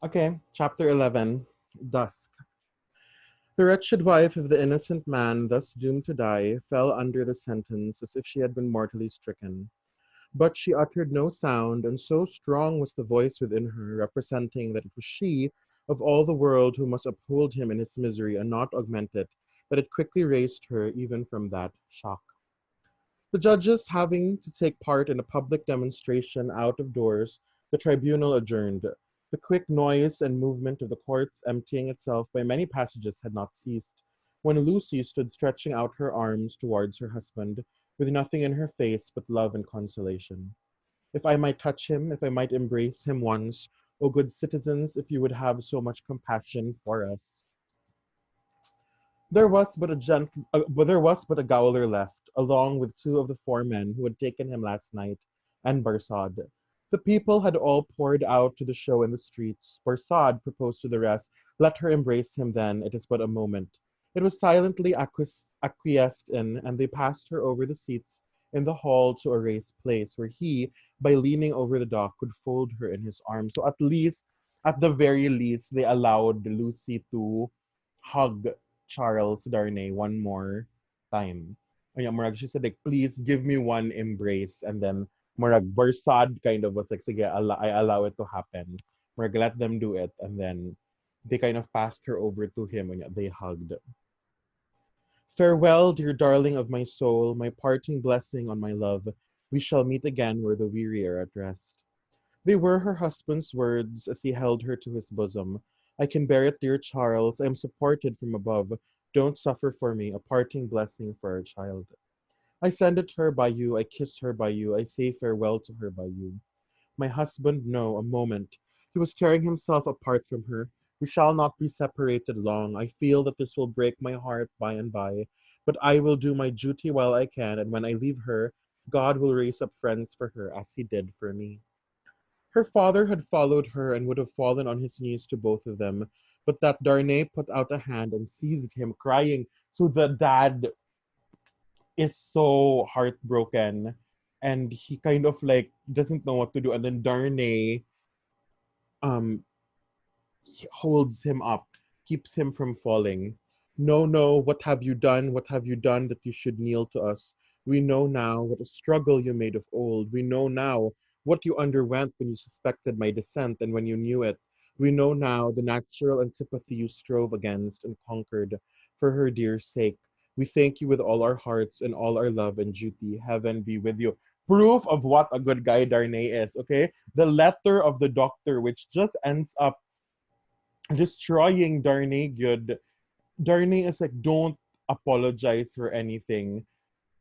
Okay, chapter 11, Dusk. The wretched wife of the innocent man, thus doomed to die, fell under the sentence as if she had been mortally stricken. But she uttered no sound, and so strong was the voice within her, representing that it was she, of all the world, who must uphold him in his misery and not augment it, that it quickly raised her even from that shock. The judges having to take part in a public demonstration out of doors, the tribunal adjourned. The quick noise and movement of the courts emptying itself by many passages had not ceased, when Lucy stood stretching out her arms towards her husband, with nothing in her face but love and consolation. If I might touch him, if I might embrace him once, O good citizens, if you would have so much compassion for us. There was but a gaoler left, along with two of the four men who had taken him last night, and Barsad. The people had all poured out to the show in the streets. Barsad proposed to the rest, let her embrace him then, it is but a moment. It was silently acquiesced in, and they passed her over the seats in the hall to a raised place, where he, by leaning over the dock, could fold her in his arms. So at least, at the very least, they allowed Lucy to hug Charles Darnay one more time. Kanya, murag, she said, like, please give me one embrace. And then, murag, Barsad kind of was like, sige, I allow it to happen. Murag, let them do it. And then, they kind of passed her over to him and they hugged. Farewell, dear darling of my soul, my parting blessing on my love. We shall meet again where the weary are at rest. They were her husband's words as he held her to his bosom. I can bear it, dear Charles. I am supported from above. Don't suffer for me, a parting blessing for our child. I send it her by you, I kiss her by you, I say farewell to her by you. My husband, no, a moment. He was tearing himself apart from her. We shall not be separated long. I feel that this will break my heart by and by, but I will do my duty while I can, and when I leave her, God will raise up friends for her as he did for me. Her father had followed her and would have fallen on his knees to both of them, but that Darnay put out a hand and seized him, crying. So the dad is so heartbroken and he kind of like doesn't know what to do. And then Darnay um holds him up, keeps him from falling. No, no, what have you done? What have you done that you should kneel to us? We know now what a struggle you made of old. We know now what you underwent when you suspected my descent and when you knew it. We know now the natural antipathy you strove against and conquered for her dear sake. We thank you with all our hearts and all our love and duty. Heaven be with you. Proof of what a good guy Darnay is, okay? The letter of the doctor, which just ends up destroying Darnay good. Darnay is like, don't apologize for anything.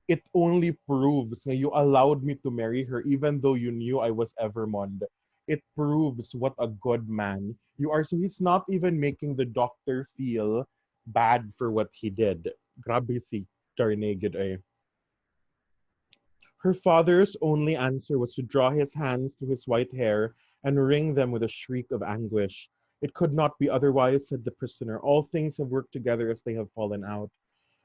It only proves that you allowed me to marry her even though you knew I was Evermond. It proves what a good man you are. So he's not even making the doctor feel bad for what he did. Grabe si Darnay good eh. Her father's only answer was to draw his hands through his white hair and wring them with a shriek of anguish. It could not be otherwise, said the prisoner. All things have worked together as they have fallen out.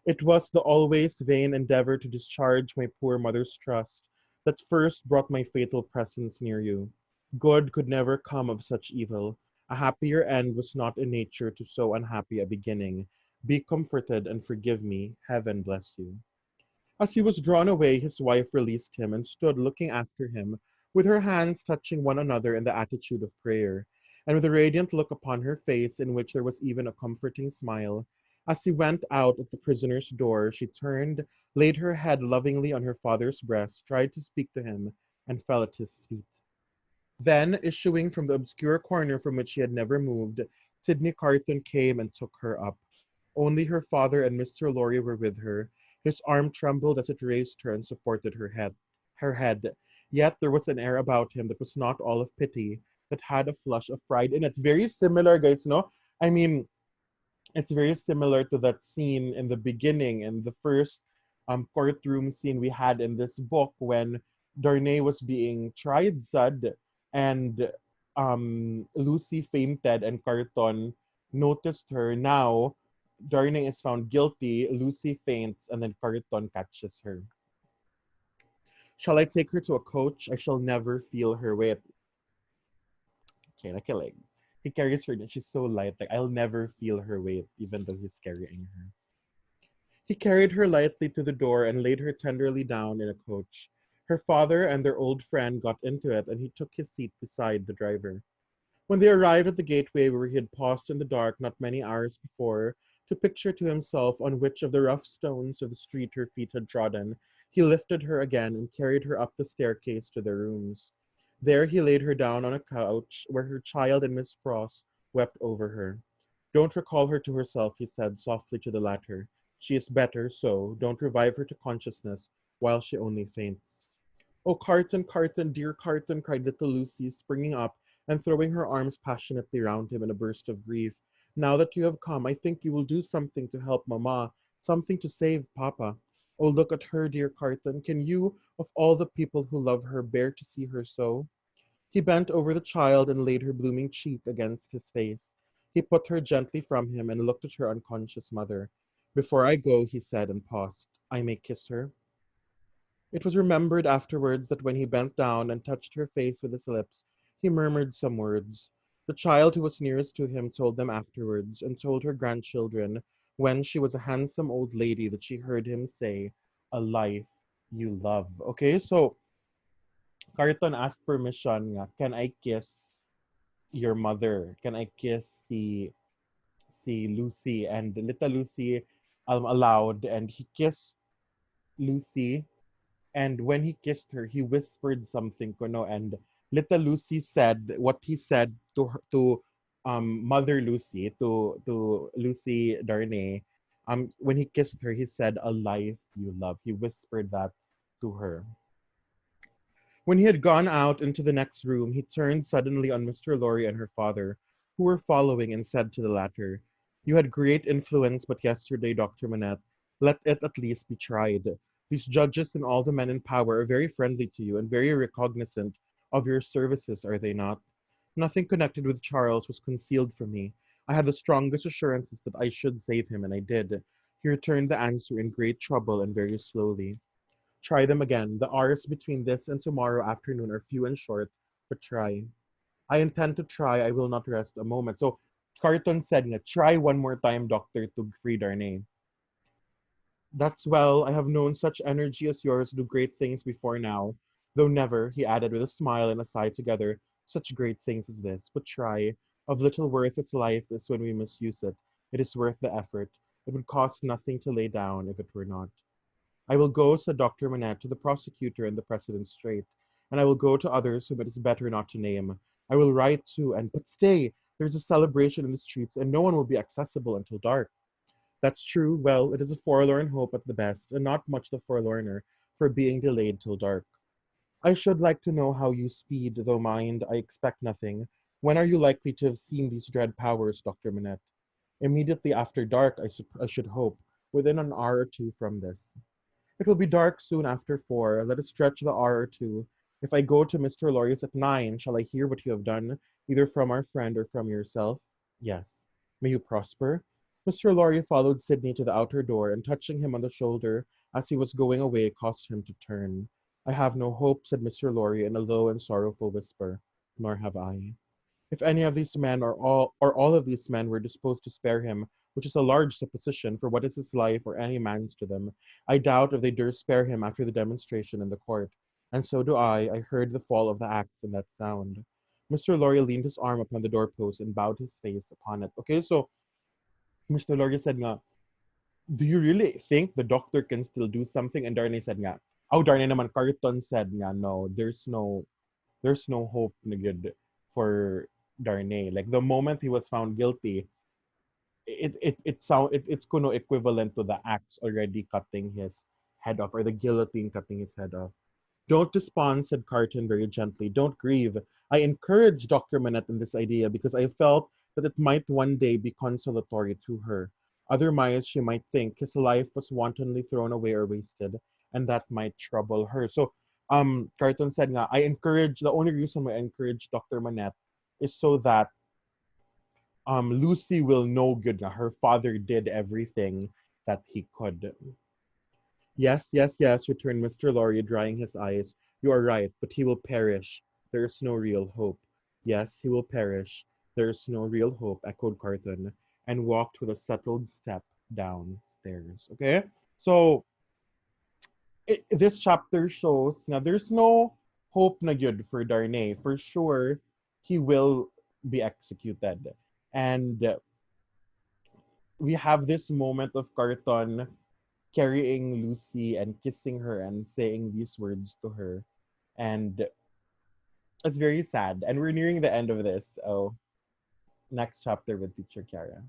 It was the always vain endeavor to discharge my poor mother's trust that first brought my fatal presence near you. Good could never come of such evil. A happier end was not in nature to so unhappy a beginning. Be comforted and forgive me. Heaven bless you. As he was drawn away, his wife released him and stood looking after him, with her hands touching one another in the attitude of prayer, and with a radiant look upon her face in which there was even a comforting smile. As he went out at the prisoner's door, she turned, laid her head lovingly on her father's breast, tried to speak to him, and fell at his feet. Then, issuing from the obscure corner from which she had never moved, Sydney Carton came and took her up. Only her father and Mr. Lorry were with her. His arm trembled as it raised her and supported her head. Yet there was an air about him that was not all of pity, that had a flush of pride. And it's very similar, guys, no? I mean, it's very similar to that scene in the beginning in the first courtroom scene we had in this book when Darnay was being tried sad and Lucy fainted and Carton noticed her. Now Darnay is found guilty, Lucy faints, and then Carton catches her. Shall I take her to a coach? I shall never feel her weight. Okay, nakilig. He carries her and she's so light, like I'll never feel her weight, even though he's carrying her. He carried her lightly to the door and laid her tenderly down in a coach. Her father and their old friend got into it, and he took his seat beside the driver. When they arrived at the gateway where he had paused in the dark not many hours before, to picture to himself on which of the rough stones of the street her feet had trodden, he lifted her again and carried her up the staircase to their rooms. There he laid her down on a couch where her child and Miss Pross wept over her. Don't recall her to herself, he said softly to the latter. She is better, so don't revive her to consciousness while she only faints. Oh, Carton, Carton, dear Carton, cried little Lucy, springing up and throwing her arms passionately round him in a burst of grief. Now that you have come, I think you will do something to help Mamma, something to save Papa. Oh, look at her, dear Carton. Can you, of all the people who love her, bear to see her so? He bent over the child and laid her blooming cheek against his face. He put her gently from him and looked at her unconscious mother. Before I go, he said and paused, I may kiss her? It was remembered afterwards that when he bent down and touched her face with his lips, he murmured some words. The child who was nearest to him told them afterwards, and told her grandchildren, when she was a handsome old lady, that she heard him say, a life you love. Okay, so Carton asked permission nga, can I kiss your mother? Can I kiss si Lucy? And little Lucy allowed, and he kissed Lucy. And when he kissed her, he whispered something, kuno, and little Lucy said what he said to her, to Mother Lucy, to Lucy Darnay. When he kissed her, he said, "A life you love." He whispered that to her. When he had gone out into the next room, he turned suddenly on Mr. Lorry and her father, who were following, and said to the latter, "You had great influence but yesterday, Dr. Manette. Let it at least be tried. These judges and all the men in power are very friendly to you and very recognizant of your services, are they not? Nothing connected with Charles was concealed from me. I had the strongest assurances that I should save him, and I did." He returned the answer in great trouble and very slowly. "Try them again. The hours between this and tomorrow afternoon are few and short, but try." "I intend to try. I will not rest a moment." So Carton said nga, "Try one more time, doctor, to free Darnay." "That's well. I have known such energy as yours do great things before now. Though never," he added with a smile and a sigh together, "such great things as this. But try. Of little worth its life is when we misuse it. It is worth the effort. It would cost nothing to lay down if it were not." "I will go," said Dr. Manette, "to the prosecutor in the President Strait, and I will go to others whom it is better not to name. I will write to and but stay! There's a celebration in the streets, and no one will be accessible until dark." "That's true. Well, it is a forlorn hope at the best, and not much the forlorner for being delayed till dark. I should like to know how you speed, though mind, I expect nothing. When are you likely to have seen these dread powers, Dr. Manette?" "Immediately after dark, I should hope, within an hour or two from this." "It will be dark soon after 4. Let us stretch the hour or two. If I go to Mr. Laurier's at 9, shall I hear what you have done, either from our friend or from yourself?" "Yes." "May you prosper." Mr. Laurier followed Sydney to the outer door, and touching him on the shoulder as he was going away, caused him to turn. "I have no hope," said Mr. Laurier in a low and sorrowful whisper. "Nor have I. If any of these men or all of these men were disposed to spare him, which is a large supposition, for what is his life or any man's to them, I doubt if they durst spare him after the demonstration in the court. And so do I heard the fall of the axe in that sound." Mr. Laurier leaned his arm upon the doorpost and bowed his face upon it. Okay, so Mr. Laurier said nga, "Do you really think the doctor can still do something?" And Darnay said nga, "Oh, Darnay naman, Carton said nga, no, there's no hope na good for Darnay. Like the moment he was found guilty, it's kuno equivalent to the axe already cutting his head off, or the guillotine cutting his head off. "Don't despond," said Carton very gently. "Don't grieve. I encouraged Dr. Manette in this idea because I felt that it might one day be consolatory to her. Otherwise, she might think his life was wantonly thrown away or wasted, and that might trouble her." So, Carton said nga, the only reason why I encourage Dr. Manette is so that Lucy will know good nga her father did everything that he could. "Yes, yes, yes," returned Mr. Laurier, drying his eyes. "You are right, but he will perish. There is no real hope. Yes, he will perish. There's no real hope, echoed Carton, and walked with a settled step downstairs. Okay? So, this chapter shows now there's no hope na good for Darnay. For sure, he will be executed. And we have this moment of Carton carrying Lucy and kissing her and saying these words to her. And it's very sad. And we're nearing the end of this. Oh, next chapter with teacher Kiara.